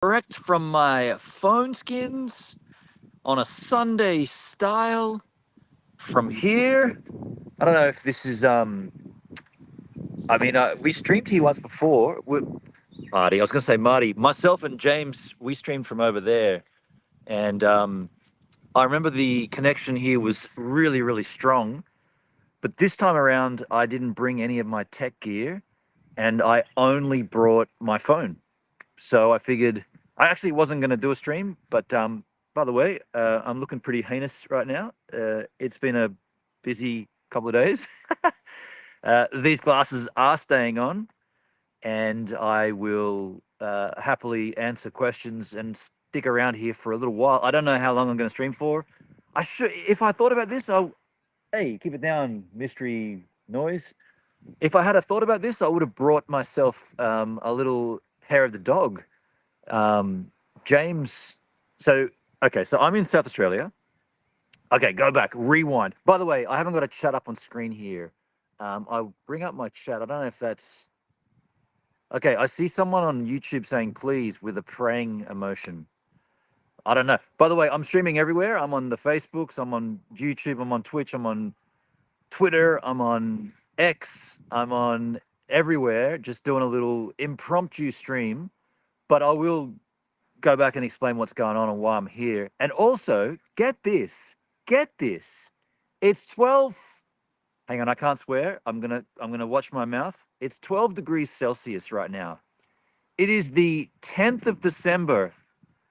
Direct from my phone skins on a Sunday style from here. I don't know if this is we streamed here once before. Marty, I was going to say Marty. Myself and James, we streamed from over there, and I remember the connection here was really, really strong. But this time around, I didn't bring any of my tech gear, and I only brought my phone. So I figured I actually wasn't going to do a stream, but by the way, I'm looking pretty heinous right now. It's been a busy couple of days. These glasses are staying on, and I will happily answer questions and stick around here for a little while. I don't know how long I'm going to stream for. I should, if I thought about this, hey, keep it down, mystery noise. If I had a thought about this, I would have brought myself a little hair of the dog. James, so okay, so I'm in South Australia. Okay, go back, rewind. By the way, I haven't got a chat up on screen here. I'll bring up my chat. I don't know if that's okay. I see someone on YouTube saying please with a praying emotion. I don't know. By the way, I'm streaming everywhere. I'm on the Facebooks, I'm on YouTube, I'm on Twitch, I'm on Twitter, I'm on X, I'm on everywhere, just doing a little impromptu stream. But I will go back and explain what's going on and why I'm here. And also, get this. It's 12. Hang on, I can't swear. I'm gonna watch my mouth. It's 12 degrees Celsius right now. It is the 10th of December.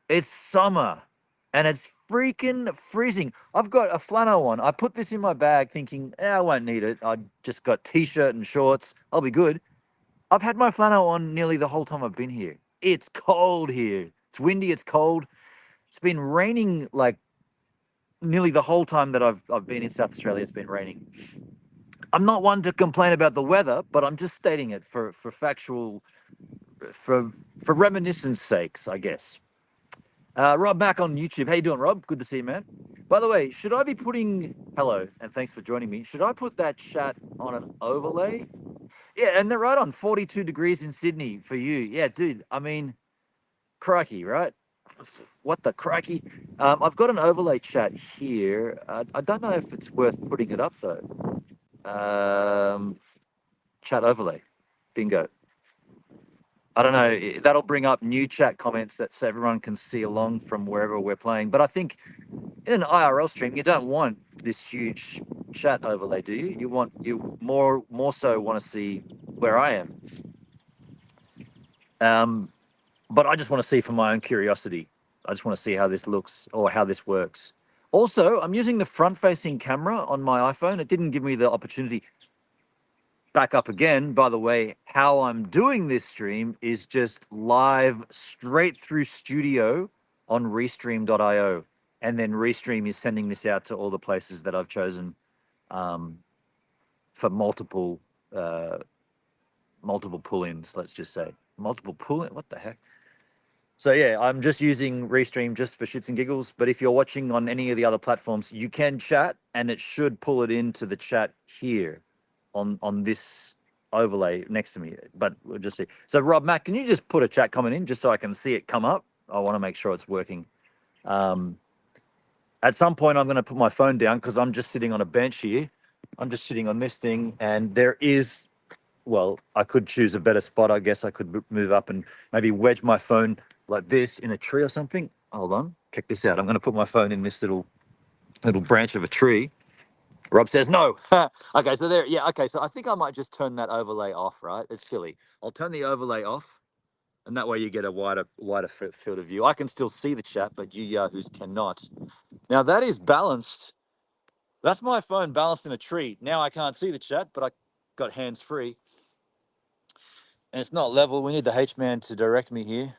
It's summer, and it's freaking freezing. I've got a flannel on. I put this in my bag thinking, I won't need it. I just got t-shirt and shorts. I'll be good. I've had my flannel on nearly the whole time I've been here. It's cold here. It's windy, it's cold. It's been raining like nearly the whole time that I've been in South Australia. It's been raining. I'm not one to complain about the weather, but I'm just stating it for factual, for for reminiscence sakes, I guess. Rob Mack on YouTube. How you doing, Rob? Good to see you, man. By the way, should I be putting hello and thanks for joining me? Should I put that chat on an overlay? Yeah, and they're right on 42 degrees in Sydney for you. Yeah, dude. I mean, crikey, right? What the crikey? I've got an overlay chat here. I don't know if it's worth putting it up though. Um, Chat overlay, bingo. I don't know. That'll bring up new chat comments that so everyone can see along from wherever we're playing. But I think in an IRL stream, you don't want this huge chat overlay, do you? You more so want to see where I am. Um, but I just want to see for my own curiosity. I just want to see how this looks or how this works. Also, I'm using the front-facing camera on my iPhone. It didn't give me the opportunity. Back up again, by the way, how I'm doing this stream is just live straight through studio on restream.io. And then Restream is sending this out to all the places that I've chosen um, for uh, multiple pull-ins, let's just say. Multiple pull-in? What the heck? So yeah, I'm just using Restream just for shits and giggles. But if you're watching on any of the other platforms, you can chat, and it should pull it into the chat here on this overlay next to me. But we'll just see. So Rob Matt, can you just put a chat comment in just so I can see it come up? I want to make sure it's working. At some point, I'm going to put my phone down because I'm just sitting on a bench here. I'm just sitting on this thing, and there is, well, I could choose a better spot. I guess I could move up and maybe wedge my phone like this in a tree or something. Hold on, check this out. I'm going to put my phone in this little branch of a tree. Rob says no. Okay, so there, yeah, okay, so I think I might just turn that overlay off, right? It's silly. I'll turn the overlay off, and that way you get a wider field of view. I can still see the chat, but you yahoos cannot. Now that is balanced. That's my phone balanced in a tree. Now I can't see the chat, but I got hands free, and it's not level. We need the H man to direct me here.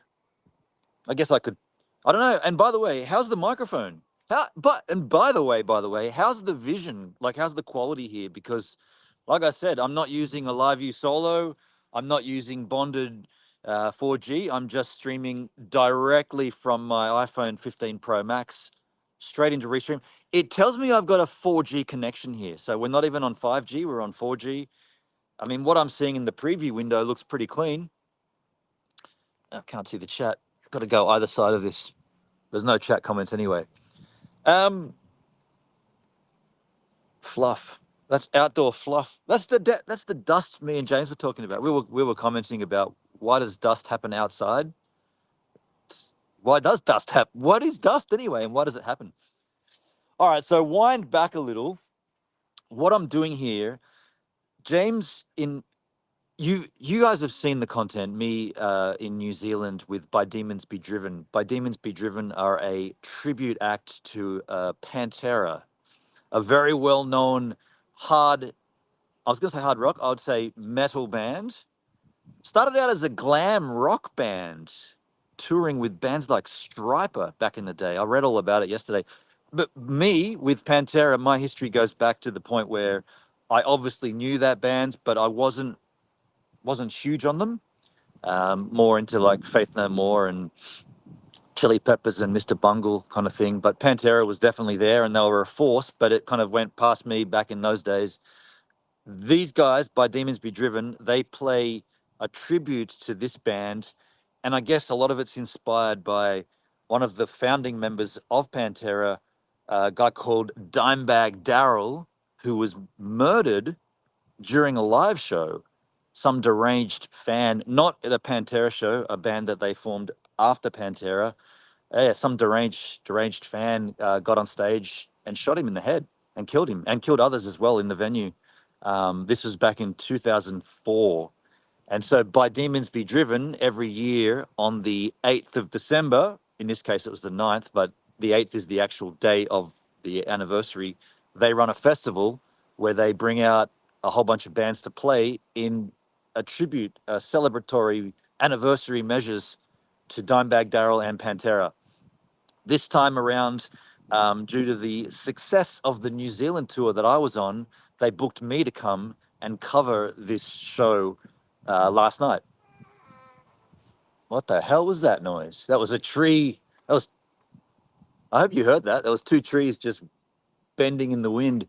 I guess I could. I don't know. And by the way, how's the microphone? By the way, how's the vision? Like, how's the quality here? Because, like I said, I'm not using a live view solo. I'm not using bonded 4G. I'm just streaming directly from my iPhone 15 Pro Max straight into Restream. It tells me I've got a 4G connection here. So we're not even on 5G, we're on 4G. I mean, what I'm seeing in the preview window looks pretty clean. I can't see the chat. Got to go either side of this. There's no chat comments anyway. Um, Fluff. That's outdoor fluff. That's the dust me and James were talking about. We were commenting about why does dust happen outside? Why does dust happen? What is dust anyway, and why does it happen? All right, so wind back a little. What I'm doing here, James, you guys have seen the content. Me in New Zealand with By Demons Be Driven. By Demons Be Driven are a tribute act to Pantera, a very well known hard. I was going to say hard rock. I would say metal band. Started out as a glam rock band, touring with bands like Striper back in the day. I read all about it yesterday. But me with Pantera, my history goes back to the point where I obviously knew that band, but I wasn't huge on them. More into like Faith No More and Chili Peppers and Mr. Bungle kind of thing. But Pantera was definitely there, and they were a force. But it kind of went past me back in those days. These guys, By Demons Be Driven, they play a tribute to this band, and I guess a lot of it's inspired by one of the founding members of Pantera, a guy called Dimebag Darrell, who was murdered during a live show. Some deranged fan, not at a Pantera show, a band that they formed after Pantera. Yeah, some deranged fan got on stage and shot him in the head and killed him and killed others as well in the venue. This was back in 2004. And so By Demons Be Driven every year on the 8th of December, in this case it was the 9th, but the 8th is the actual day of the anniversary, they run a festival where they bring out a whole bunch of bands to play in a tribute, a celebratory anniversary measures to Dimebag Darrell and Pantera. This time around, due to the success of the New Zealand tour that I was on, they booked me to come and cover this show last night. What the hell was that noise? That was a tree. That was. I hope you heard that. There was two trees just bending in the wind.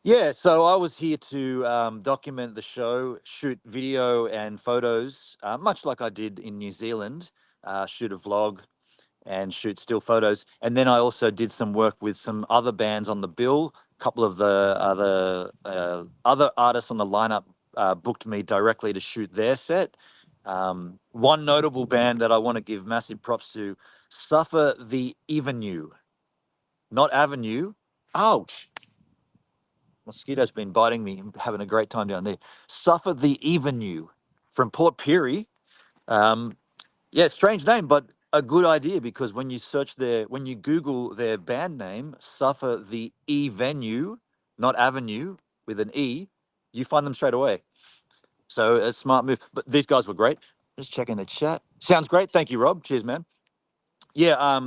Yeah, so I was here to document the show, shoot video and photos, much like I did in New Zealand. Shoot a vlog, and shoot still photos. And then I also did some work with some other bands on the bill. A couple of the other artists on the lineup booked me directly to shoot their set. One notable band that I want to give massive props to, Suffer the Avenue, not Avenue. Ouch! Mosquito's been biting me. I'm having a great time down there. Suffer the Avenue from Port Pirie. Um, Yeah, strange name, but a good idea because when you Google their band name, Suffer the E Venue, not Avenue with an E, you find them straight away. So a smart move. But these guys were great. Just checking the chat. Sounds great. Thank you, Rob. Cheers, man. Yeah,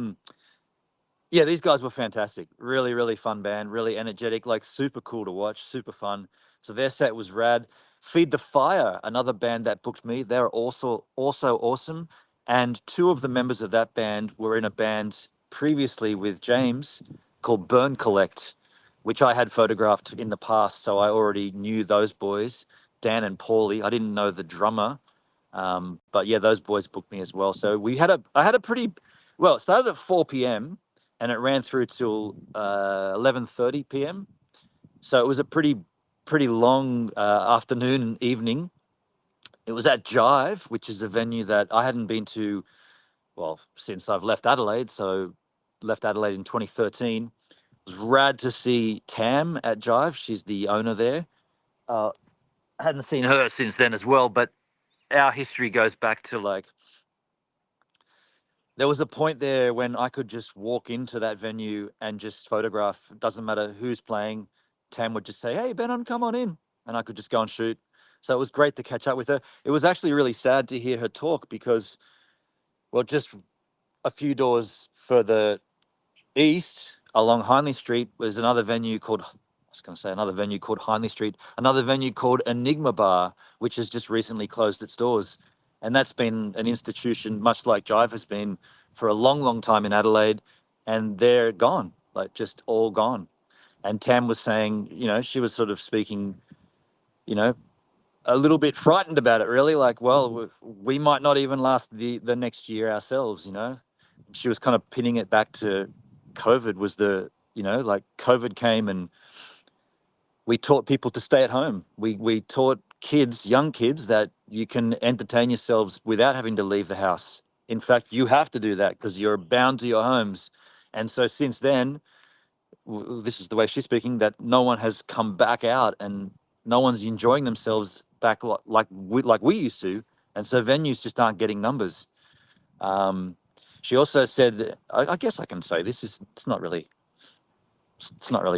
yeah, these guys were fantastic. Really, really fun band. Really energetic. Like super cool to watch. Super fun. So their set was rad. Feed the Fire, another band that booked me. They're also awesome. And two of the members of that band were in a band previously with James called Burn Collect, which I had photographed in the past. So I already knew those boys, Dan and Paulie. I didn't know the drummer, but yeah, those boys booked me as well. So I had a pretty, well, it started at 4 p.m. and it ran through till 11:30 p.m. So it was a pretty long afternoon and evening. It was at Jive, which is a venue that I hadn't been to, well, since I've left Adelaide. So left Adelaide in 2013. It was rad to see Tam at Jive. She's the owner there. I hadn't seen her since then as well, but our history goes back to like there was a point there when I could just walk into that venue and just photograph. Doesn't matter who's playing. Tam would just say, "Hey, Benon, come on in," and I could just go and shoot. So it was great to catch up with her. It was actually really sad to hear her talk because, well, just a few doors further east along Hindley Street was another venue called. I was going to say another venue called Hindley Street. Another venue called Enigma Bar, which has just recently closed its doors, and that's been an institution much like Jive has been for a long, long time in Adelaide, and they're gone, like just all gone. And Tam was saying, she was sort of speaking, you know, a little bit frightened about it, really. Like, well, we might not even last the next year ourselves, you know. She was kind of pinning it back to COVID was the, you know, like COVID came and we taught people to stay at home. We taught kids, young kids, that you can entertain yourselves without having to leave the house. In fact, you have to do that because you're bound to your homes. And so since then, this is the way she's speaking, that no one has come back out and no one's enjoying themselves back like we used to. And so venues just aren't getting numbers. Um, she also said, I guess I can say this is it's not really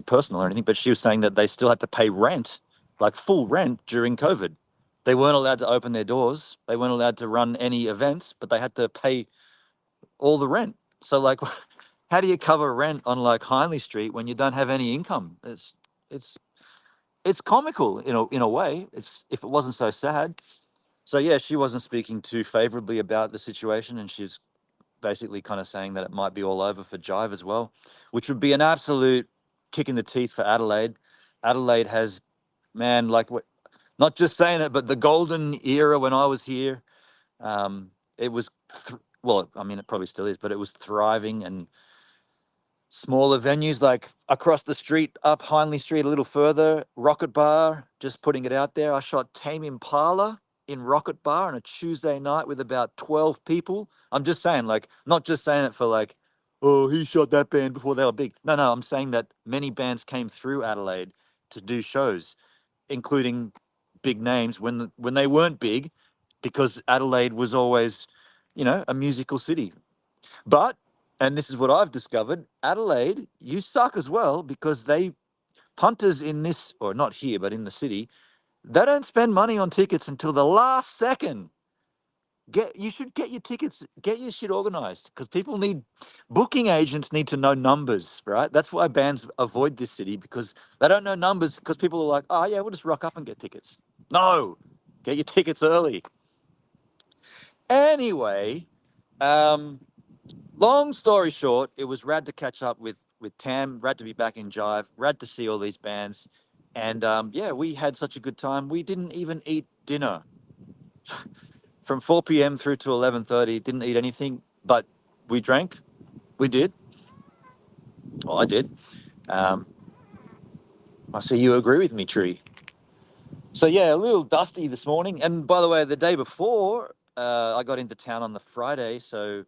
personal or anything, but she was saying that they still had to pay rent, like full rent during COVID. They weren't allowed to open their doors. They weren't allowed to run any events, but they had to pay all the rent. So like, how do you cover rent on like Hindley Street when you don't have any income? It's it's comical in a way. It's if it wasn't so sad. So yeah, she wasn't speaking too favorably about the situation, and she's basically kind of saying that it might be all over for Jive as well, which would be an absolute kick in the teeth for Adelaide. Adelaide has, man, like what? Not just saying it, but the golden era when I was here, it was well, I mean, it probably still is, but it was thriving and smaller venues like across the street, up Hindley Street a little further, Rocket Bar, just putting it out there. I shot Tame Impala in Rocket Bar on a Tuesday night with about 12 people. I'm just saying, like, not just saying it for like, oh, he shot that band before they were big. No, I'm saying that many bands came through Adelaide to do shows, including big names when they weren't big, because Adelaide was always, you know, a musical city. But, and this is what I've discovered, Adelaide, you suck as well because they, punters in this, or not here, but in the city, they don't spend money on tickets until the last second. You should get your tickets, get your shit organized because people need, booking agents need to know numbers, right? That's why bands avoid this city because they don't know numbers because people are like, oh yeah, we'll just rock up and get tickets. No, get your tickets early. Anyway, um, long story short, it was rad to catch up with Tam, rad to be back in Jive, rad to see all these bands, and yeah, we had such a good time. We didn't even eat dinner from 4 p.m. through to 11:30. Didn't eat anything, but we drank. We did. Well, I did. Um, I see you agree with me, Tree. So yeah, a little dusty this morning. And by the way, the day before, I got into town on the Friday. So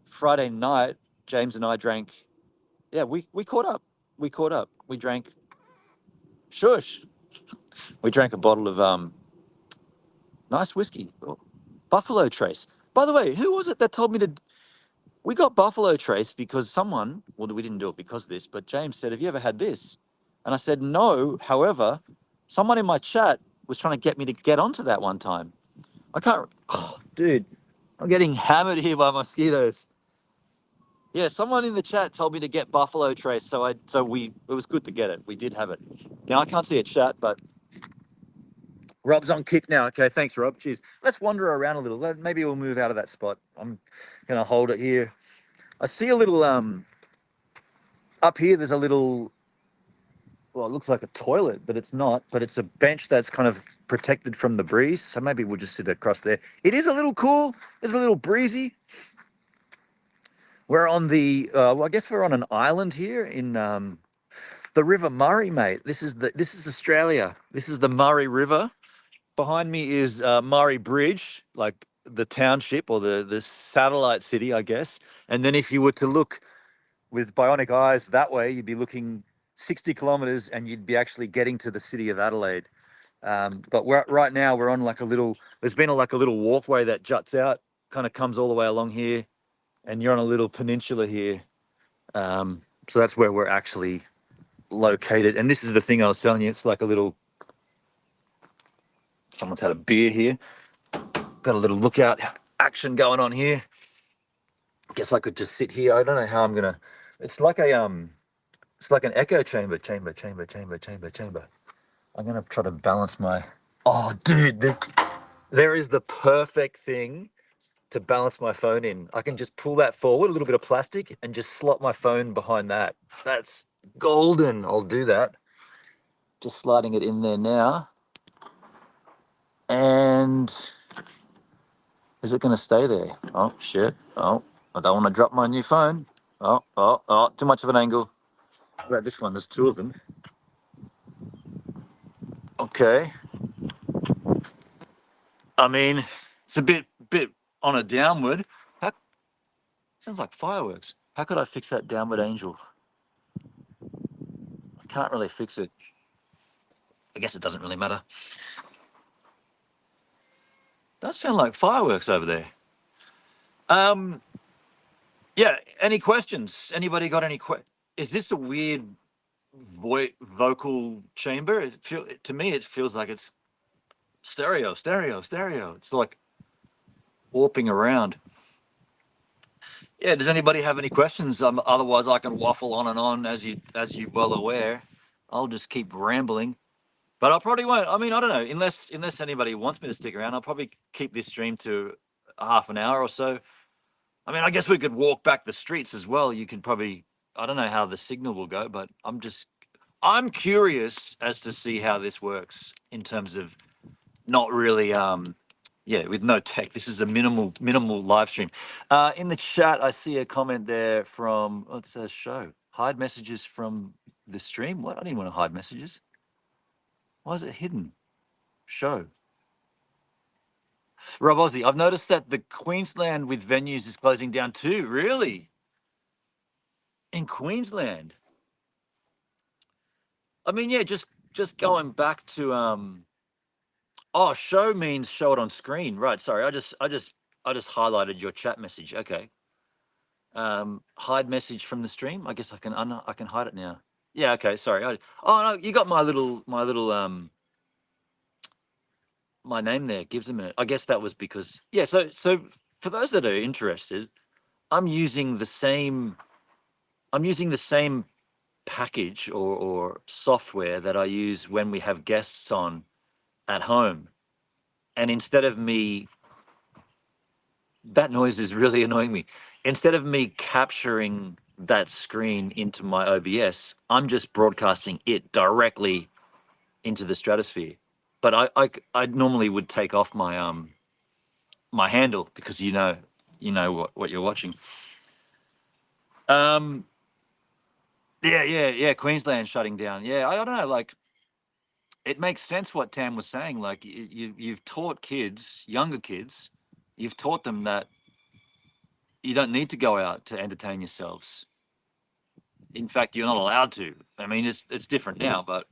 Friday night, James and I drank. Yeah, we caught up. We caught up. We drank. Shush. We drank a bottle of nice whiskey, Buffalo Trace. By the way, who was it that told me to? We got Buffalo Trace because someone. Well, we didn't do it because of this, but James said, "Have you ever had this?" And I said, "No." However, someone in my chat was trying to get me to get onto that one time. I can't. Oh, dude, I'm getting hammered here by mosquitoes. Yeah, someone in the chat told me to get Buffalo Trace, so it was good to get it. We did have it. Now I can't see a chat, but Rob's on kick now. Okay, thanks, Rob. Cheers. Let's wander around a little. Maybe we'll move out of that spot. I'm gonna hold it here. I see a little up here. There's a little. Well, it looks like a toilet, but it's not. But it's a bench that's kind of protected from the breeze. So maybe we'll just sit across there. It is a little cool. It's a little breezy. We're on the. Well, I guess we're on an island here in the River Murray, mate. This is Australia. This is the Murray River. Behind me is Murray Bridge, like the township or the satellite city, I guess. And then if you were to look with bionic eyes that way, you'd be looking 60 kilometers and you'd be actually getting to the city of Adelaide. But right now we're on like a little, there's been like a little walkway that juts out, kind of comes all the way along here. And you're on a little peninsula here. So that's where we're actually located. And this is the thing I was telling you. It's like a little, someone's had a beer here. Got a little lookout action going on here. Guess I could just sit here. I don't know how I'm gonna. It's like it's like an echo chamber. I'm gonna try to balance my. Oh, dude, there is the perfect thing to balance my phone in. I can just pull that forward, a little bit of plastic, and just slot my phone behind that. That's golden. I'll do that. Just sliding it in there now. And is it going to stay there? Oh, shit. Oh, I don't want to drop my new phone. Oh, too much of an angle. What about this one? There's two of them. Okay. I mean, it's a bit on a downward. How, sounds like fireworks. How could I fix that downward angel? I can't really fix it. I guess it doesn't really matter. Does sound like fireworks over there. Um, yeah. Any questions? Anybody got any Is this a weird vocal chamber? To me, it feels like it's stereo. It's like warping around. Yeah. Does anybody have any questions? Otherwise, I can waffle on and on, as you well aware. I'll just keep rambling. But I probably won't. I mean, I don't know. Unless anybody wants me to stick around, I'll probably keep this stream to half an hour or so. I mean, I guess we could walk back the streets as well. You can probably. I don't know how the signal will go, but I'm curious as to see how this works in terms of not really yeah, with no tech. This is a minimal live stream. In the chat I see a comment there from what's a show. Hide messages from the stream. What? I didn't want to hide messages. Why is it hidden? Show. Rob Aussie, I've noticed that the Queensland with venues is closing down too. Really? In Queensland? I mean, yeah, just going back to oh, show means show it on screen. Right. Sorry. I just highlighted your chat message. Okay. Hide message from the stream. I guess I can hide it now. Yeah, okay, sorry. Oh no, you got my name there. Gives a minute. I guess that was because yeah, so for those that are interested, I'm using the same I'm using the same package or software that I use when we have guests on at home. And instead of me that noise is really annoying me. Instead of me capturing that screen into my OBS, I'm just broadcasting it directly into the stratosphere. But I normally would take off my handle because what you're watching. Um, yeah. Queensland shutting down. Yeah, I don't know. Like, it makes sense what Tam was saying. Like, you've taught kids, younger kids, you've taught them that you don't need to go out to entertain yourselves. In fact, you're not allowed to. I mean, it's different now, but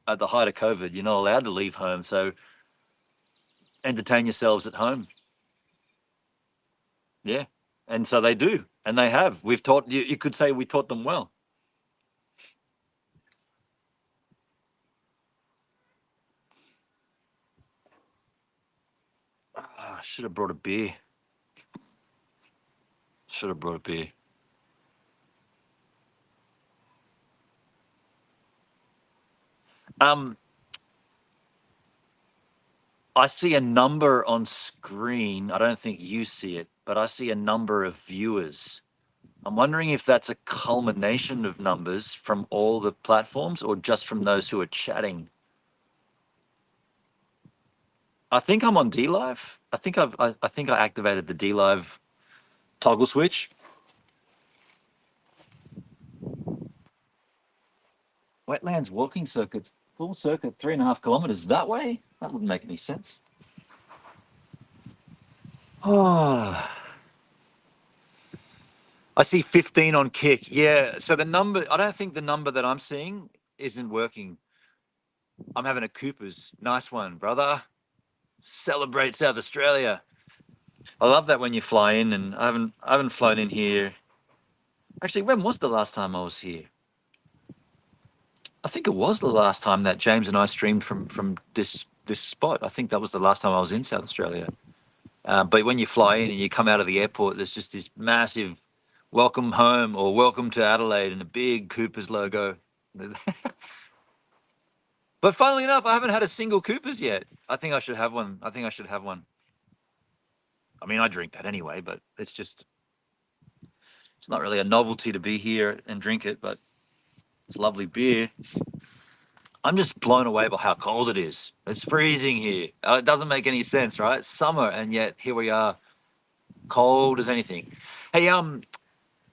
at the height of COVID, you're not allowed to leave home. So entertain yourselves at home. Yeah. And so they do. And they have. We've taught you could say we taught them well. I should have brought a beer. Should have brought a beer. I see a number on screen. I don't think you see it, but I see a number of viewers. I'm wondering if that's a culmination of numbers from all the platforms or just from those who are chatting. I think I'm on D Live. I think I activated the D Live toggle switch. Wetlands walking circuit, full circuit, 3.5 kilometers that way? That wouldn't make any sense. Oh, I see 15 on Kick. Yeah. So I don't think the number that I'm seeing isn't working. I'm having a Cooper's. Nice one, brother. Celebrate South Australia. I love that when you fly in, and I haven't flown in here. Actually, when was the last time I was here? I think it was the last time that James and I streamed from this spot. I think that was the last time I was in South Australia. But when you fly in and you come out of the airport, there's just this massive welcome home or welcome to Adelaide and a big Cooper's logo. But funnily enough, I haven't had a single Cooper's yet. I think I should have one. I mean, I drink that anyway, but it's not really a novelty to be here and drink it, but it's lovely beer. I'm just blown away by how cold it is. It's freezing here. It doesn't make any sense, right? It's summer, and yet here we are, cold as anything. Hey,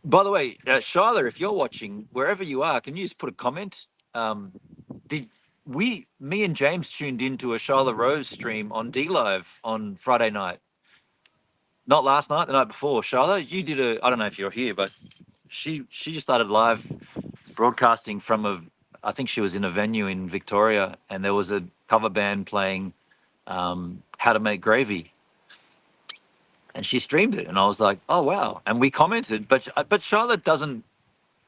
by the way, Shyla, if you're watching, wherever you are, can you just put a comment? Did me and James tuned into a Shyla Rose stream on D Live on Friday night? Not last night, the night before. Shyla, you did a. I don't know if you're here, but she just started live broadcasting from a. I think she was in a venue in Victoria, and there was a cover band playing "How to Make Gravy," and she streamed it, and I was like, "Oh wow!" And we commented, but Charlotte doesn't.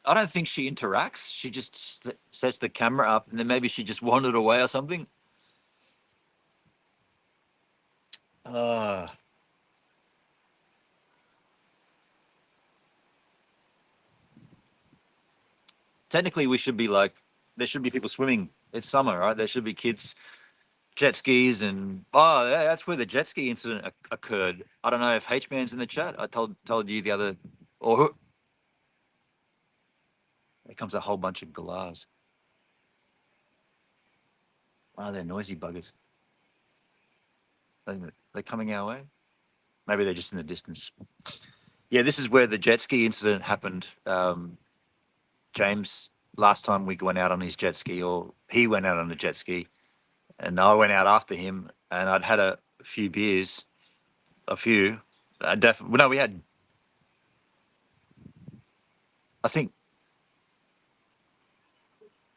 I don't think she interacts. She just sets the camera up, and then maybe she just wandered away or something. Uh, Technically, we should be like, there should be people swimming. It's summer, right? There should be kids jet skis and that's where the jet ski incident occurred. I don't know if H Man's in the chat. I told you the other, or who, there comes a whole bunch of galahs. Wow, they're noisy buggers. They're coming our way. Maybe they're just in the distance. Yeah, this is where the jet ski incident happened. James, last time we went out on his jet ski, or he went out on a jet ski, and I went out after him, and I'd had a few beers, a few. Definitely, no, we had. I think,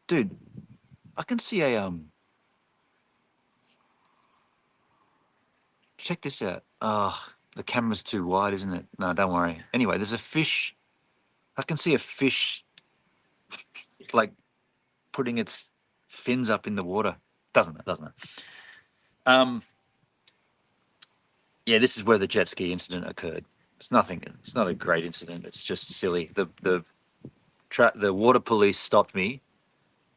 dude, I can see a Check this out. Oh, the camera's too wide, isn't it? No, don't worry. Anyway, there's a fish. I can see a fish like putting its fins up in the water. Doesn't it? Doesn't it? Um, yeah, this is where the jet ski incident occurred. It's nothing. It's not a great incident. It's just silly. The water police stopped me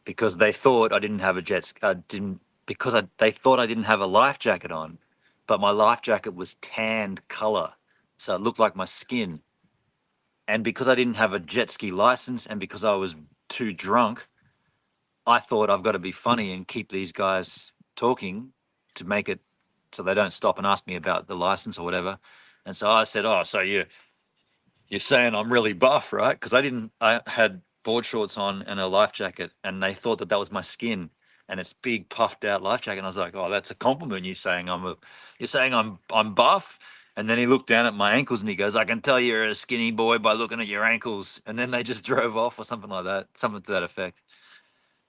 because they thought I didn't have a didn't because they thought I didn't have a life jacket on, but my life jacket was tanned color, so it looked like my skin. And because I didn't have a jet ski license, and because I was too drunk, I thought I've got to be funny and keep these guys talking to make it so they don't stop and ask me about the license or whatever. And so I said, "Oh, so you're saying I'm really buff, right?" Because I had board shorts on and a life jacket, and they thought that was my skin and it's big puffed out life jacket. And I was like, "Oh, that's a compliment. You're saying I'm buff." And then he looked down at my ankles and he goes, "I can tell you're a skinny boy by looking at your ankles." And then they just drove off or something like that, something to that effect.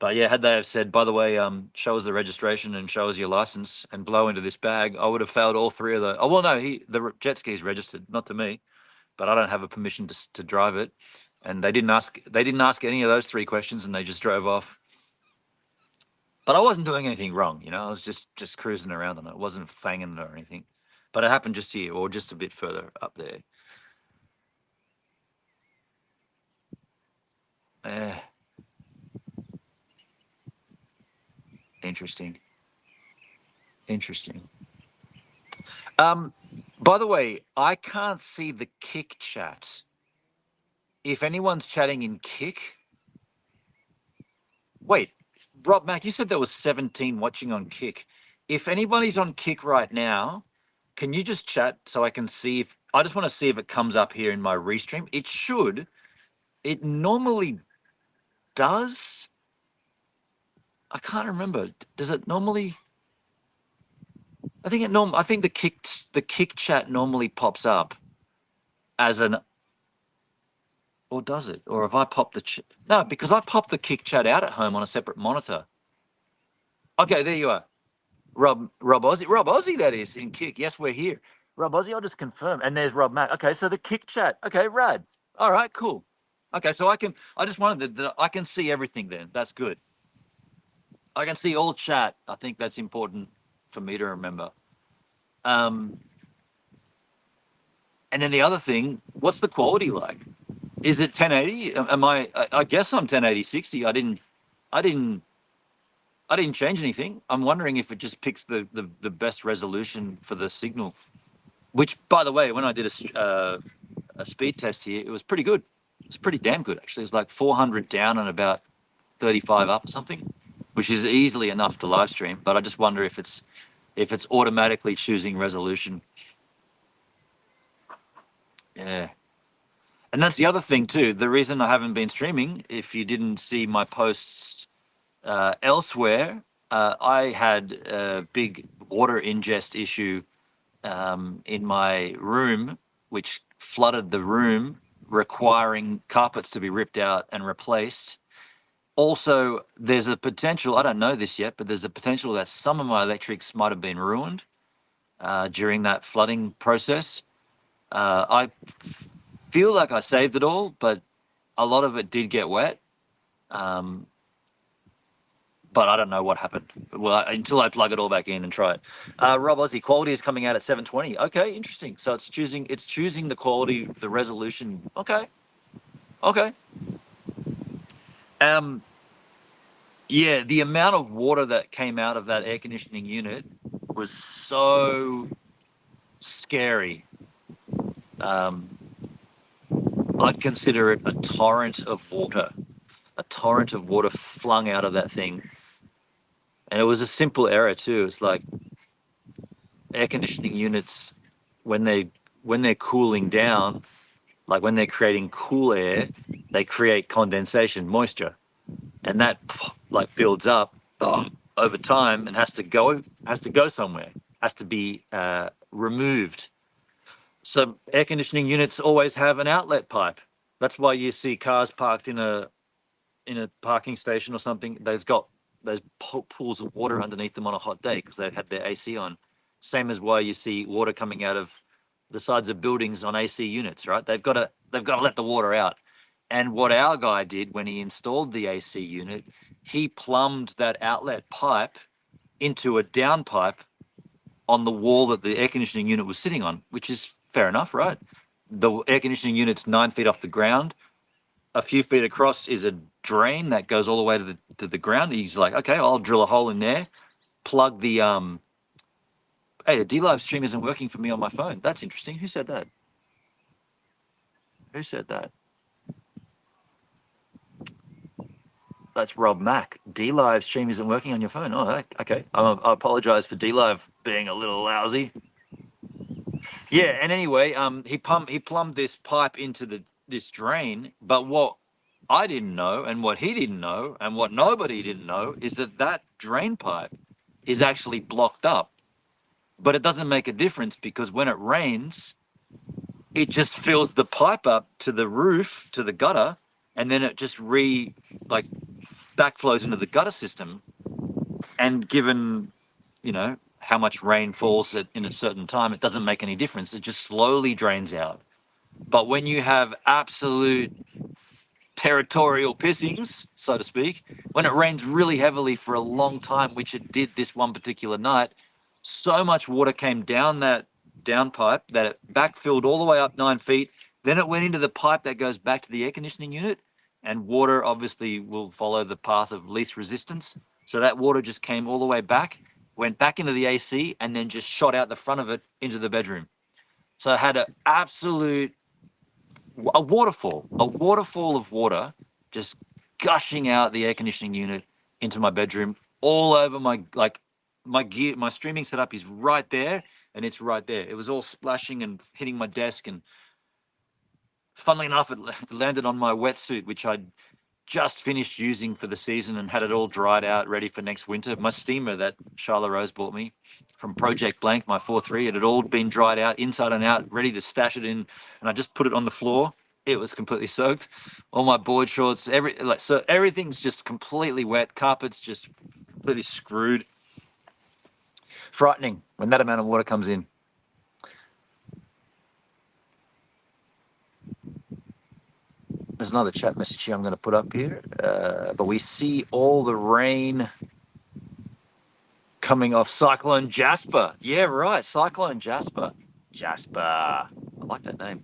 But yeah, had they have said, "By the way, show us the registration and show us your license and blow into this bag," I would have failed all three of those. Oh well, no, the jet ski is registered, not to me, but I don't have a permission to drive it. And they didn't ask any of those three questions, and they just drove off. But I wasn't doing anything wrong, I was just cruising around on it. I wasn't fanging it or anything. But it happened just here, or just a bit further up there. Eh, interesting. Interesting. Um, by the way, I can't see the Kick chat. If anyone's chatting in Kick, wait, Rob Mac, you said there was 17 watching on Kick. If anybody's on Kick right now, can you just chat so I can see if I just want to see if it comes up here in my restream? It should. It normally does. I can't remember. Does it normally? I think the Kick chat normally pops up as an, or does it? Or have I popped no, because I popped the Kick chat out at home on a separate monitor. Okay, there you are. Rob Aussie, that is in Kick. Yes, we're here. Rob Aussie, I'll just confirm. And there's Rob Mac. Okay, so the Kick chat. Okay, rad. All right, cool. Okay, so I just wanted I can see everything then. That's good. I can see all chat. I think that's important for me to remember. Um, and then the other thing, what's the quality like? Is it 1080? Am I guess I'm 1080 60. I didn't change anything. I'm wondering if it just picks the best resolution for the signal. Which, by the way, when I did a speed test here, it was pretty good. It was pretty damn good, actually. It was like 400 down and about 35 up or something. which is easily enough to live stream. But I just wonder if it's automatically choosing resolution. Yeah. And that's the other thing too. The reason I haven't been streaming, if you didn't see my posts elsewhere, I had a big water ingest issue in my room, which flooded the room, requiring carpets to be ripped out and replaced. Also, there's a potential, I don't know this yet, but there's a potential that some of my electrics might have been ruined during that flooding process. I feel like I saved it all, but a lot of it did get wet. But I don't know what happened. Well, until I plug it all back in and try it. Rob Aussie, quality is coming out at 720. Okay, interesting. So it's choosing the quality, the resolution. Okay. Yeah, the amount of water that came out of that air conditioning unit was so scary. I'd consider it a torrent of water flung out of that thing. And it was a simple error too. It's like air conditioning units, when they're cooling down, like when they're creating cool air, they create condensation, moisture, and that like builds up over time and has to go somewhere, has to be removed. So air conditioning units always have an outlet pipe. That's why you see cars parked in a parking station or something. They've got those pools of water underneath them on a hot day because they've had their AC on. Same as why you see water coming out of the sides of buildings on AC units, right? They've got to let the water out. And what our guy did when he installed the AC unit, he plumbed that outlet pipe into a downpipe on the wall that the air conditioning unit was sitting on, which is fair enough, right? The air conditioning unit's 9 feet off the ground. A few feet across is a drain that goes all the way to the ground. He's like, okay, I'll drill a hole in there, plug the Hey, the D live stream isn't working for me on my phone. That's interesting. Who said that? Who said that? That's Rob Mack. D live stream isn't working on your phone. Oh, okay. I apologize for D live being a little lousy. Yeah, and anyway, he plumbed this pipe into this drain, but what I didn't know, and what he didn't know, and what nobody didn't know, is that drain pipe is actually blocked up. But it doesn't make a difference because when it rains, it just fills the pipe up to the roof, to the gutter, and then it just backflows into the gutter system. And given, how much rain falls in a certain time, it doesn't make any difference. It just slowly drains out. But when you have absolute territorial pissings, so to speak, when it rains really heavily for a long time, which it did this one particular night, so much water came down that downpipe that it backfilled all the way up 9 feet. Then it went into the pipe that goes back to the air conditioning unit, and water obviously will follow the path of least resistance. So that water just came all the way back, went back into the AC, and then just shot out the front of it into the bedroom. So I had a waterfall of water just gushing out the air conditioning unit into my bedroom, all over my gear. My streaming setup is right there, and it's right there. It was all splashing and hitting my desk, and funnily enough, it landed on my wetsuit, which I'd just finished using for the season and had it all dried out, ready for next winter. My steamer that Charlotte Rose bought me from Project Blank, my 4.3, it had all been dried out, inside and out, ready to stash it in, and I just put it on the floor. It was completely soaked. All my board shorts, so everything's just completely wet. Carpet's just completely screwed. Frightening when that amount of water comes in. There's another chat message here I'm going to put up here. But we see all the rain coming off Cyclone Jasper. Yeah, right. Cyclone Jasper. Jasper. I like that name.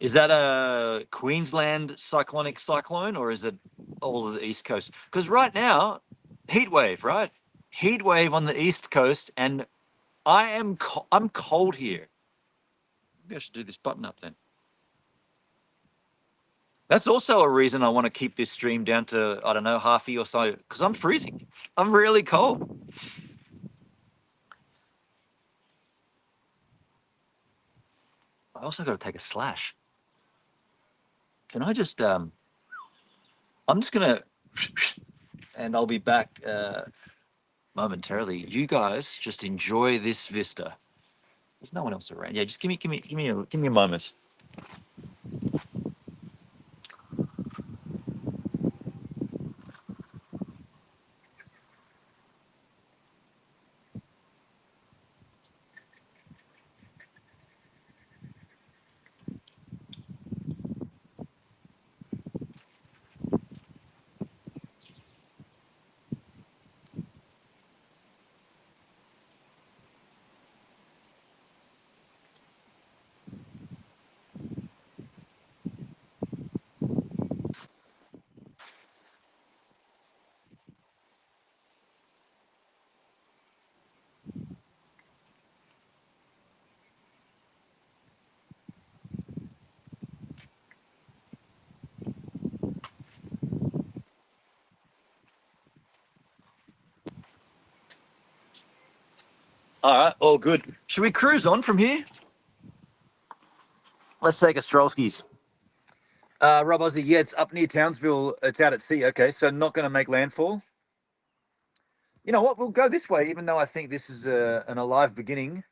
Is that a Queensland cyclonic cyclone, or is it all of the East Coast? Because right now, heat wave, right? Heat wave on the East Coast, and I'm cold here. Maybe I should do this button up then. That's also a reason I want to keep this stream down to, I don't know, halfy or so, because I'm freezing. I'm really cold. I also got to take a slash. Can I just, I'm just going to, and I'll be back momentarily. You guys just enjoy this vista. There's no one else around. Yeah, just give me a moment. All right, all good. Should we cruise on from here? Let's take a stroll skis. Rob Ozzy, yeah, it's up near Townsville. It's out at sea. Okay, so not going to make landfall. You know what? We'll go this way, even though I think this is an alive beginning.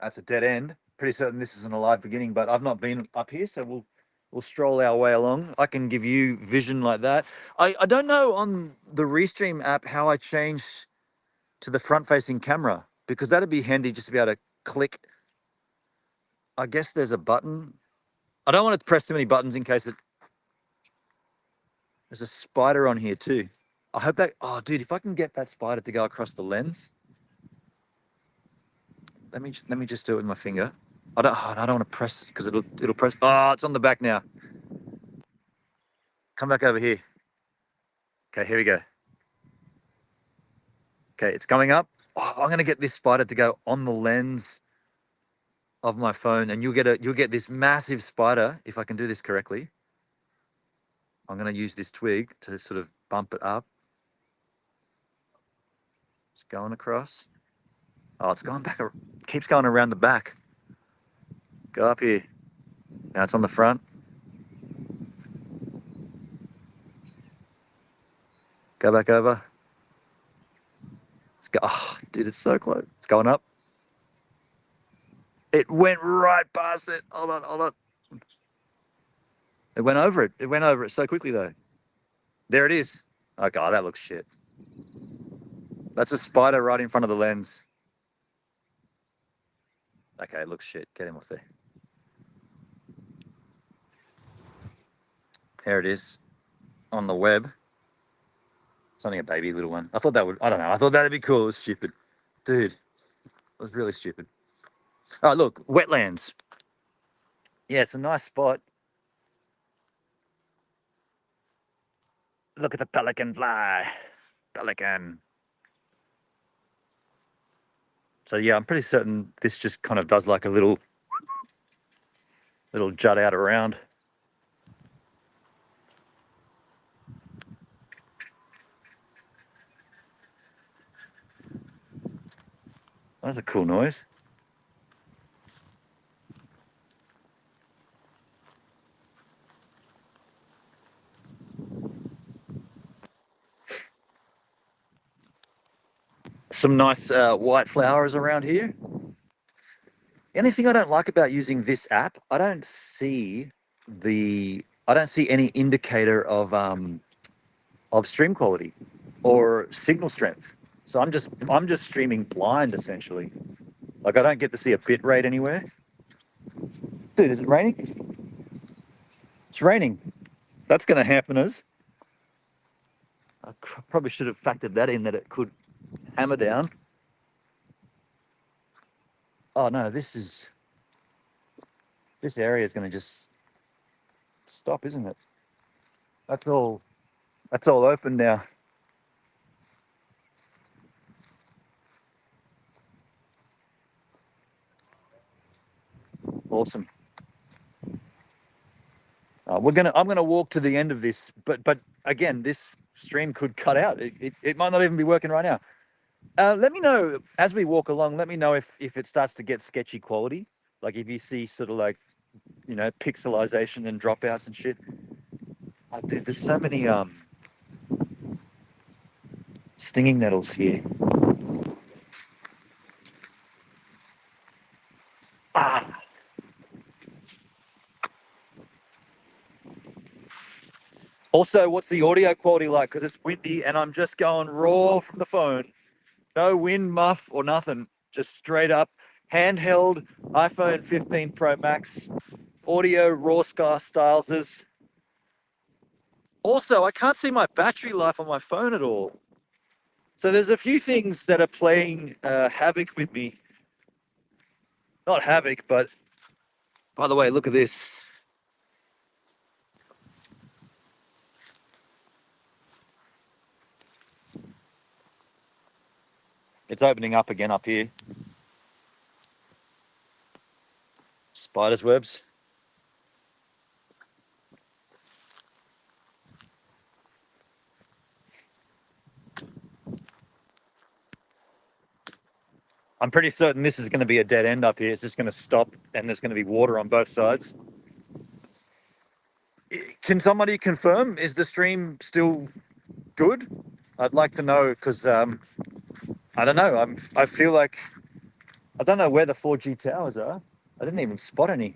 That's a dead end. Pretty certain this is an alive beginning, but I've not been up here, so we'll stroll our way along. I can give you vision like that. I don't know on the Restream app how I change to the front-facing camera, because that'd be handy just to be able to click. I guess there's a button. I don't want to press too many buttons in case there's a spider on here too. I hope that. Oh, dude, if I can get that spider to go across the lens, let me just do it with my finger. I don't want to press because it'll press. Oh, it's on the back now. Come back over here. Okay, here we go. Okay, it's coming up. Oh, I'm gonna get this spider to go on the lens of my phone, and you'll get this massive spider if I can do this correctly. I'm gonna use this twig to sort of bump it up. It's going across. Oh, it's going back. Keeps going around the back. Go up here. Now it's on the front. Go back over. Let's go. Oh, dude, it's so close. It's going up. It went right past it. Hold on, hold on. It went over it. It went over it so quickly, though. There it is. Okay, oh, that looks shit. That's a spider right in front of the lens. Okay, it looks shit. Get him off there. There it is on the web. It's only a baby little one. I thought that would, I don't know. I thought that'd be cool. It was stupid. Dude, it was really stupid. Oh, look, wetlands. Yeah, it's a nice spot. Look at the pelican fly. Pelican. So yeah, I'm pretty certain this just kind of does like a little jut out around. That's a cool noise. Some nice white flowers around here. Anything I don't like about using this app, I don't see any indicator of stream quality or signal strength. So I'm just streaming blind essentially. Like I don't get to see a bit rate anywhere. Dude, is it raining? It's raining. That's going to happen us. I probably should have factored that in, that it could hammer down. Oh no, this area is going to just stop, isn't it? That's all. That's all open now. Awesome. I'm gonna walk to the end of this, but again, this stream could cut out. It might not even be working right now. Let me know as we walk along. Let me know if it starts to get sketchy quality, like if you see sort of like, you know, pixelization and dropouts and shit. Oh, dude, there's so many stinging nettles here. Ah. Also, what's the audio quality like? Because it's windy and I'm just going raw from the phone. No wind, muff, or nothing. Just straight up handheld iPhone 15 Pro Max audio raw scar styles. Also, I can't see my battery life on my phone at all. So there's a few things that are playing havoc with me. Not havoc, but by the way, look at this. It's opening up again up here. Spider's webs. I'm pretty certain this is going to be a dead end up here. It's just going to stop and there's going to be water on both sides. Can somebody confirm? Is the stream still good? I'd like to know because I don't know. I feel like I don't know where the 4G towers are. I didn't even spot any.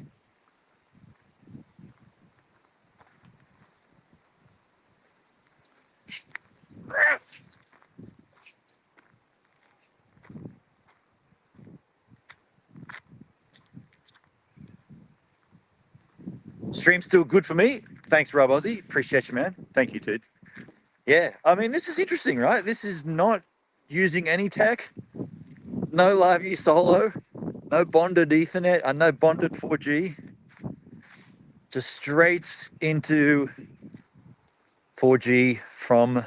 Stream's still good for me. Thanks, Rob Aussie. Appreciate you, man. Thank you, dude. Yeah, I mean, this is interesting, right? This is not using any tech. No Live U Solo. No bonded Ethernet. No bonded 4G. Just straight into 4G from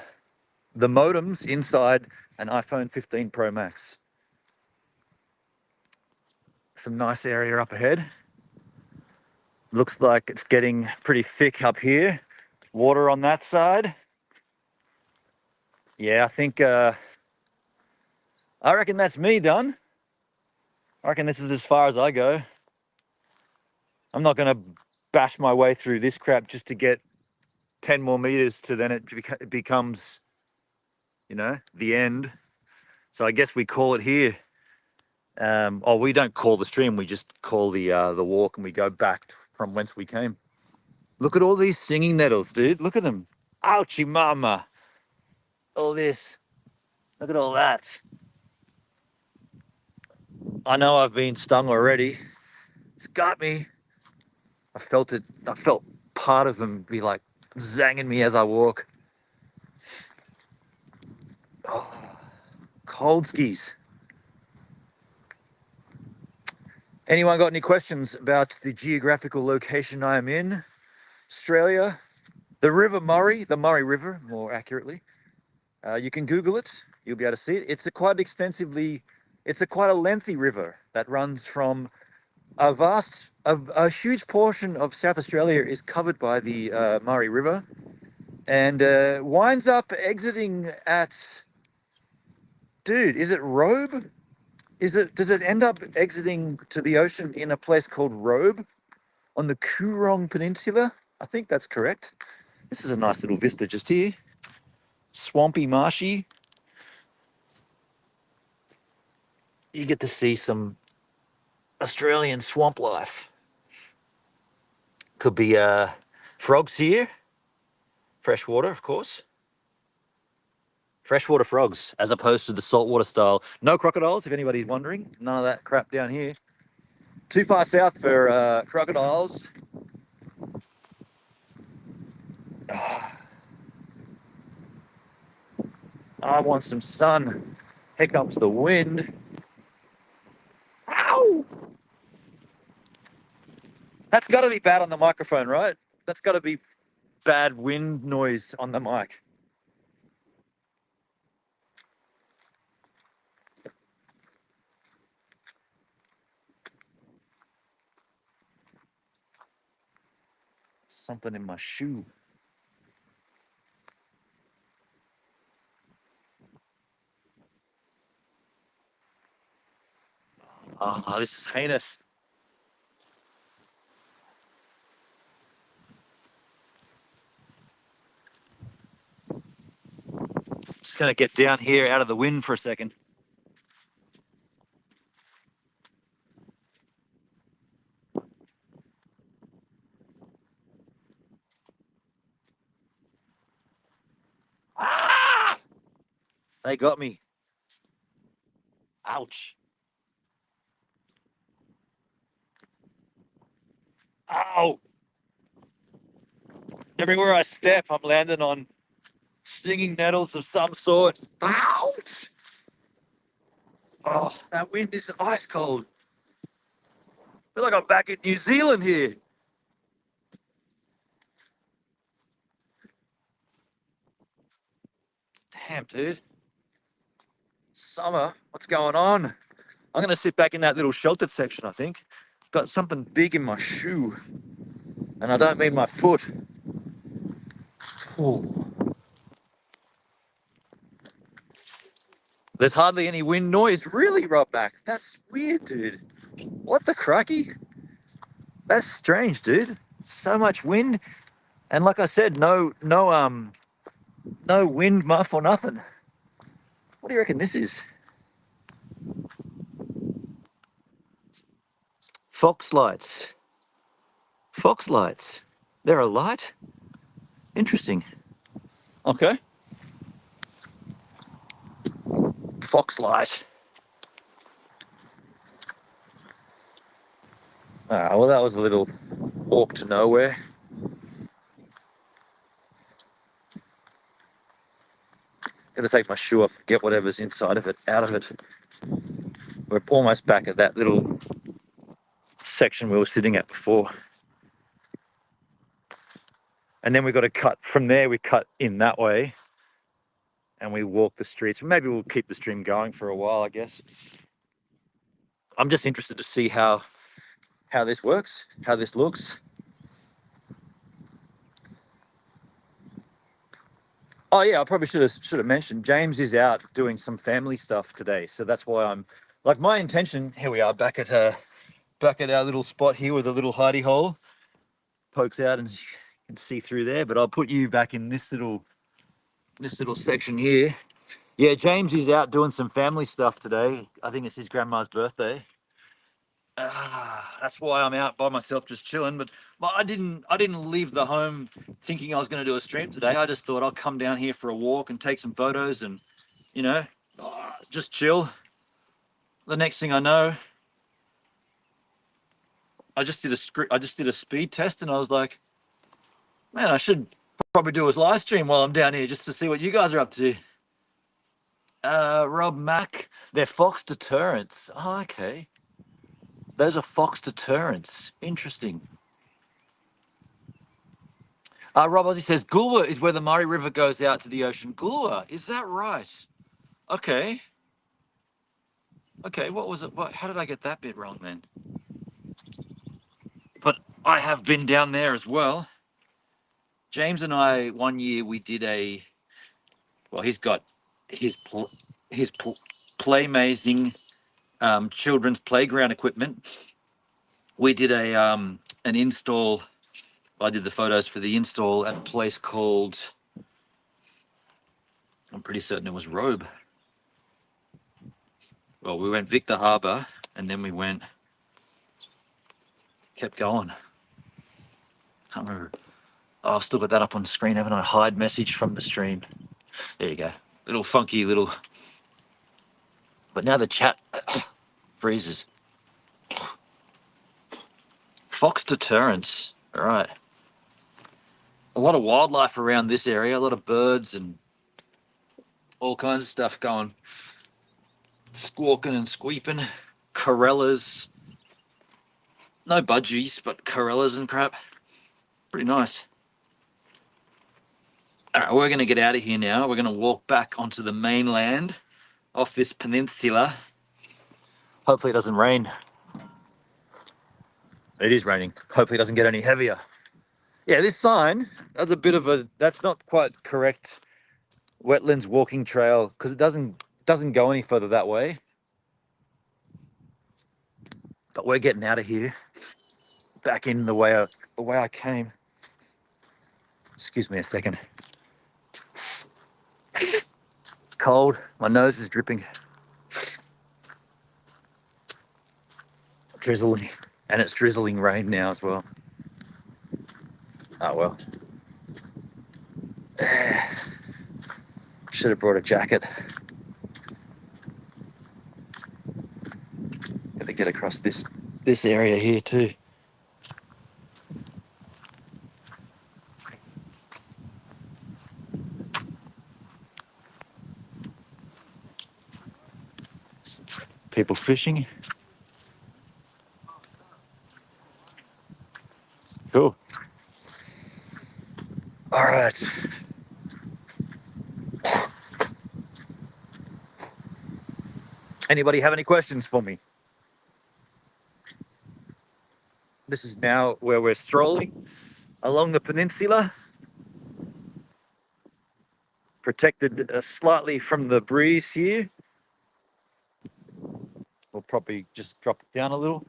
the modems inside an iPhone 15 Pro Max. Some nice area up ahead. Looks like it's getting pretty thick up here. Water on that side. Yeah, I think, I reckon that's me done. I reckon this is as far as I go. I'm not going to bash my way through this crap just to get 10 more meters to then it becomes, you know, the end. So I guess we call it here. Oh, we don't call the stream. We just call the walk and we go back from whence we came. Look at all these singing nettles, dude. Look at them. Ouchie mama. All this. Look at all that. I know I've been stung already. It's got me. I felt it. I felt part of them be like zanging me as I walk. Oh, cold skis. Anyone got any questions about the geographical location I am in? Australia, the River Murray, the Murray River, more accurately. You can Google it. You'll be able to see it. It's a quite extensively, it's a quite a lengthy river that runs from a huge portion of South Australia is covered by the Murray River, and winds up exiting at, dude, is it Robe? Does it end up exiting to the ocean in a place called Robe on the Coorong Peninsula? I think that's correct. This is a nice little vista just here. Swampy, marshy. You get to see some Australian swamp life. Could be frogs here. Freshwater, of course. Freshwater frogs, as opposed to the saltwater style. No crocodiles, if anybody's wondering. None of that crap down here. Too far south for crocodiles. I want some sun. Here comes the wind. Ow! That's got to be bad on the microphone, right? That's got to be bad wind noise on the mic. something in my shoe. Oh, this is heinous. Just going to get down here out of the wind for a second. Ah! They got me. Ouch. Ow. Everywhere I step, I'm landing on stinging nettles of some sort. Ouch. Oh, that wind is ice cold. I feel like I'm back in New Zealand here. Damn, dude. Summer, what's going on? I'm going to sit back in that little sheltered section, I think. Got something big in my shoe. And I don't mean my foot. Ooh. There's hardly any wind noise. Really, Rob Mac? That's weird, dude. What the cracky? That's strange, dude. So much wind. And like I said, no wind muff or nothing. What do you reckon this is? Fox lights. Fox lights. They're a light? Interesting. Okay. Fox light. Ah, well, that was a little walk to nowhere. Gonna take my shoe off and get whatever's inside of it out of it. We're almost back at that little section we were sitting at before. And then we got to cut from there. We cut in that way and we walk the streets. Maybe we'll keep the stream going for a while, I guess. I'm just interested to see how this works, how this looks. Oh yeah, I probably should have mentioned James is out doing some family stuff today, so that's why I'm like my intention. Here we are back at our little spot here with a little hidey hole, pokes out and you can see through there. But I'll put you back in this little section here. Yeah, James is out doing some family stuff today. I think it's his grandma's birthday. That's why I'm out by myself just chilling. But I didn't leave the home thinking I was going to do a stream today. I just thought I'll come down here for a walk and take some photos and, you know, just chill. The next thing I know, I just did a speed test and I was like, man, I should probably do a live stream while I'm down here just to see what you guys are up to. Rob Mac, they're fox deterrents. Oh, okay. Those are fox deterrents. Interesting. Rob Ozzy says Goolwa is where the Murray River goes out to the ocean. Goolwa, is that right? Okay. Okay, what was it? How did I get that bit wrong then? But I have been down there as well. James and I, one year we did he's got his Playmazing children's playground equipment. We did an install. I did the photos for the install at a place called, I'm pretty certain it was Robe. Well, we went Victor Harbour and then we kept going. Can't remember. Oh, I've still got that up on the screen, haven't I? Hide message from the stream. There you go. Little funky little. But now the chat freezes. Fox deterrence. All right. A lot of wildlife around this area, a lot of birds and all kinds of stuff going, squawking and squeeping. Corellas. No budgies, but corellas and crap. Pretty nice. All right, we're going to get out of here now. We're going to walk back onto the mainland off this peninsula. Hopefully it doesn't rain. It is raining. Hopefully it doesn't get any heavier. Yeah, this sign, that's a bit of a, that's not quite correct wetlands walking trail because it doesn't go any further that way. But we're getting out of here, back in the way I came. Excuse me a second. Cold, my nose is dripping. Drizzling, and it's drizzling rain now as well. Oh well. Should have brought a jacket. Gotta get across this area here too. People fishing. Cool. All right. Anybody have any questions for me? This is now where we're strolling along the peninsula, protected slightly from the breeze here. We'll probably just drop it down a little.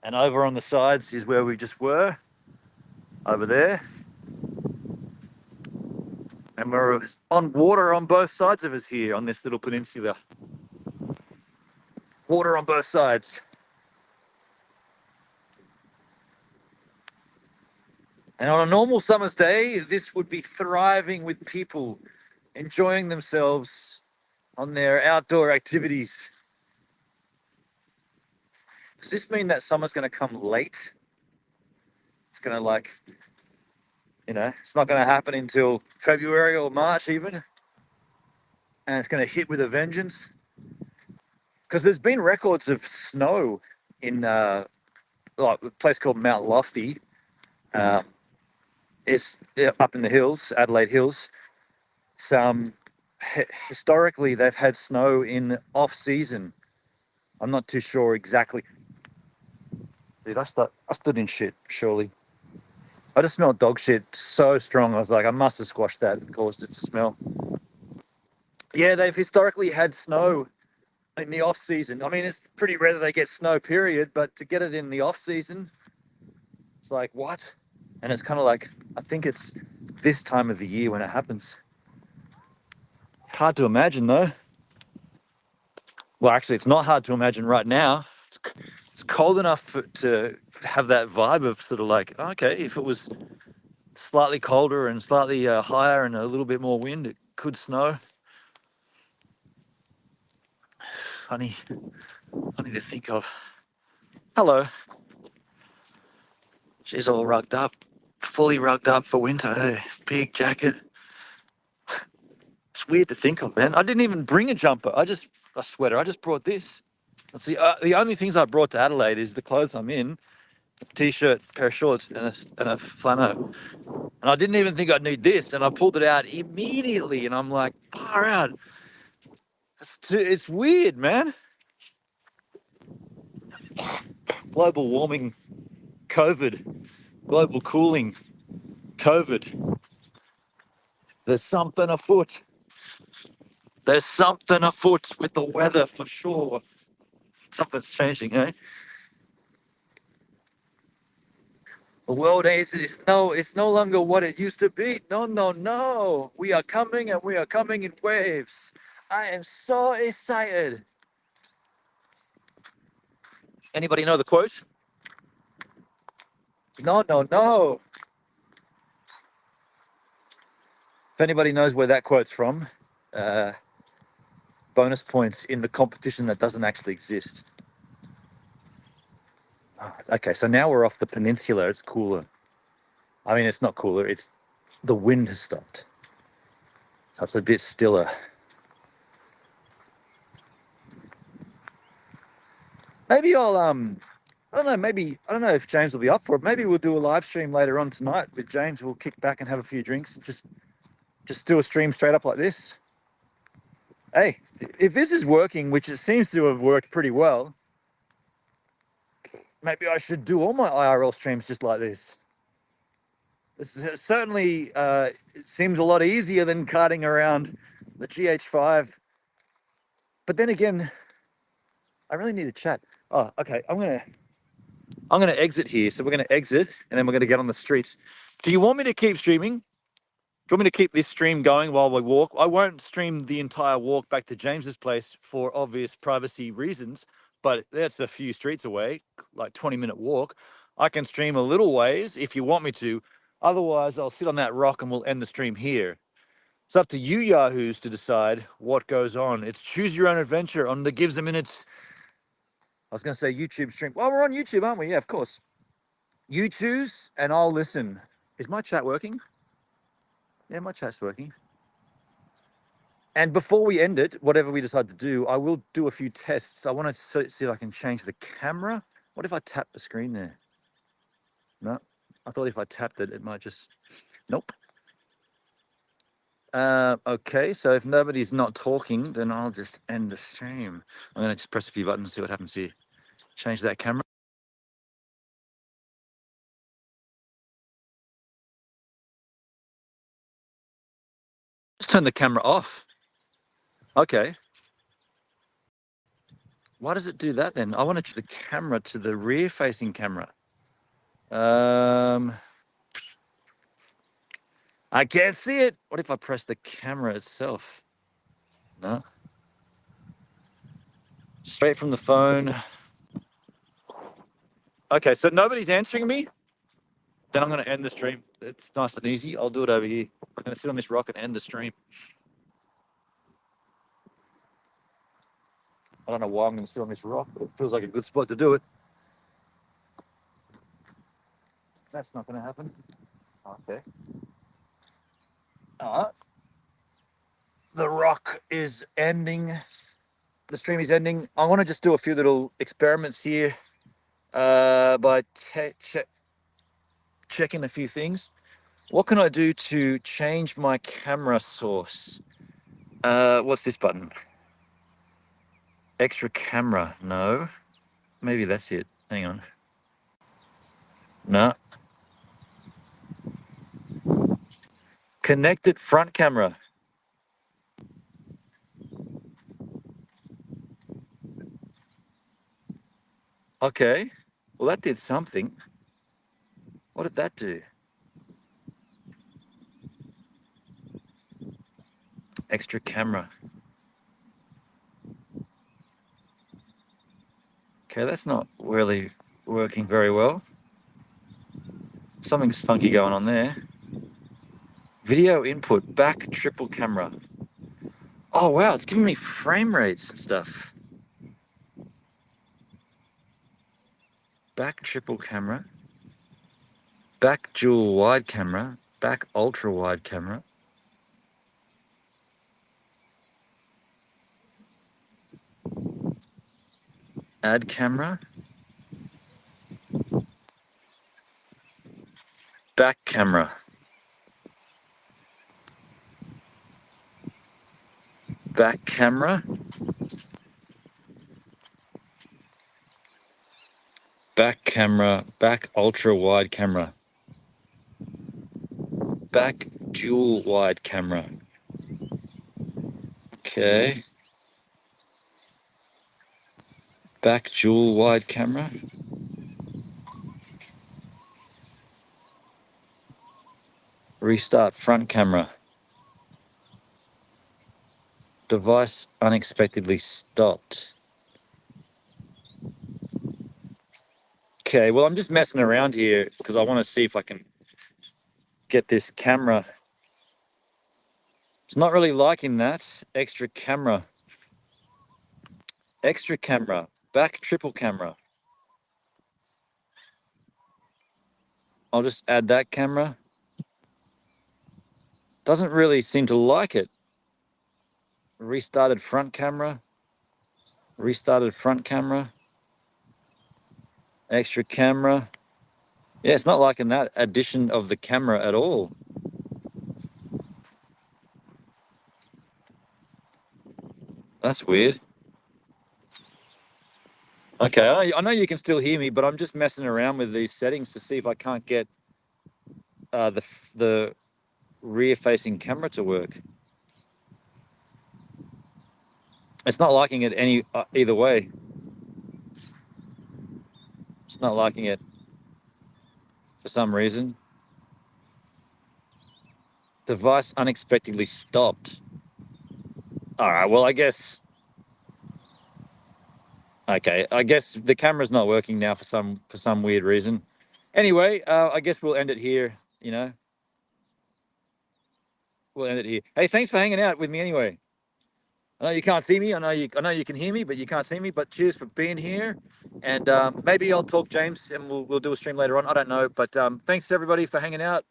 And over on the sides is where we just were, over there. And we're on water on both sides of us here on this little peninsula. Water on both sides. And on a normal summer's day, this would be thriving with people enjoying themselves on their outdoor activities. Does this mean that summer's going to come late? It's going to it's not going to happen until February or March even. And it's going to hit with a vengeance. Because there's been records of snow in a place called Mount Lofty. It's up in the hills, Adelaide Hills. Historically, they've had snow in off-season. I'm not too sure exactly. Dude, I stood in shit, surely. I just smelled dog shit so strong. I was like, I must have squashed that and caused it to smell. Yeah, they've historically had snow in the off season. I mean, it's pretty rare that they get snow, period, but to get it in the off season, it's like, what? And it's kind of like, I think it's this time of the year when it happens. Hard to imagine though. Well, actually, it's not hard to imagine right now. It's cold enough to have that vibe of sort of like, okay, if it was slightly colder and slightly higher and a little bit more wind, it could snow. Funny to think of. Hello. She's all rugged up, fully rugged up for winter. Hey, big jacket. It's weird to think of, man. I didn't even bring a jumper. A sweater. I just brought this. That's the only things I brought to Adelaide is the clothes I'm in, a t-shirt, pair of shorts, and a flannel. And I didn't even think I'd need this, and I pulled it out immediately, and I'm like, far out. It's weird, man. Global warming, COVID, global cooling, COVID. There's something afoot. There's something afoot with the weather for sure. Something's changing, eh? The world is no, it's no longer what it used to be. No, no, no. We are coming and we are coming in waves. I am so excited. Anybody know the quote? No, no, no. If anybody knows where that quote's from, bonus points in the competition that doesn't actually exist. Okay, so now we're off the peninsula. It's cooler. I mean, it's not cooler. It's the wind has stopped. So it's a bit stiller. Maybe I'll I don't know, maybe, I don't know if James will be up for it. Maybe we'll do a live stream later on tonight with James. We'll kick back and have a few drinks and just do a stream straight up like this. Hey, if this is working, which it seems to have worked pretty well, maybe I should do all my IRL streams just like this. This is certainly, it seems a lot easier than carting around the GH5. But then again, I really need to chat. Oh, okay. I'm gonna exit here. So we're gonna exit, and then we're gonna get on the streets. Do you want me to keep streaming? Do you want me to keep this stream going while we walk? I won't stream the entire walk back to James's place for obvious privacy reasons, but that's a few streets away, like 20-minute walk. I can stream a little ways if you want me to. Otherwise, I'll sit on that rock and we'll end the stream here. It's up to you yahoos to decide what goes on. It's choose your own adventure on the Gives a Minutes. I was going to say YouTube stream. Well, we're on YouTube, aren't we? Yeah, of course. You choose and I'll listen. Is my chat working? Yeah, my chat's working. And before we end it, whatever we decide to do, I will do a few tests. I want to see if I can change the camera. What if I tap the screen there? No, I thought if I tapped it, it might just, nope. Okay, so if nobody's not talking, then I'll just end the stream. I'm going to just press a few buttons and see what happens here. Change that camera. Just turn the camera off. Okay. Why does it do that then? I want to change the camera to the rear-facing camera. I can't see it. What if I press the camera itself? No. Straight from the phone. Okay, so nobody's answering me. Then I'm going to end the stream. It's nice and easy. I'll do it over here. I'm going to sit on this rock and end the stream. I don't know why I'm going to sit on this rock, but it feels like a good spot to do it. That's not going to happen. Okay. The rock is ending. The stream is ending. I want to just do a few little experiments here by checking a few things. What can I do to change my camera source? What's this button? Extra camera. No. Maybe that's it. Hang on. No. Connected front camera. Okay. Well, that did something. What did that do? Extra camera. Okay, that's not really working very well. Something's funky going on there. Video input, back triple camera. Oh, wow, it's giving me frame rates and stuff. Back triple camera. Back dual wide camera. Back ultra wide camera. Add camera. Back camera. Back camera. Back camera. Back ultra wide camera. Back dual wide camera. Okay. Back dual wide camera. Restart front camera. Device unexpectedly stopped. Okay, well, I'm just messing around here because I want to see if I can get this camera. It's not really liking that. Extra camera. Extra camera. Back triple camera. I'll just add that camera. Doesn't really seem to like it. Restarted front camera. Restarted front camera. Extra camera. Yeah, it's not liking that addition of the camera at all. That's weird. Okay, I know you can still hear me, but I'm just messing around with these settings to see if I can't get the rear-facing camera to work. It's not liking it either way. It's not liking it for some reason. Device unexpectedly stopped. All right. Well, I guess. Okay. I guess the camera's not working now for some weird reason. Anyway, I guess we'll end it here. You know, we'll end it here. Hey, thanks for hanging out with me. Anyway, I know you can't see me. I know you can hear me, but you can't see me. But cheers for being here. And maybe I'll talk James, and we'll do a stream later on. I don't know. But thanks to everybody for hanging out.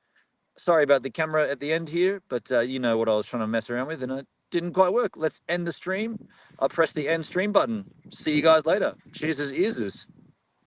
Sorry about the camera at the end here, but you know what I was trying to mess around with, and it didn't quite work. Let's end the stream. I'll press the end stream button. See you guys later. Cheers as ears.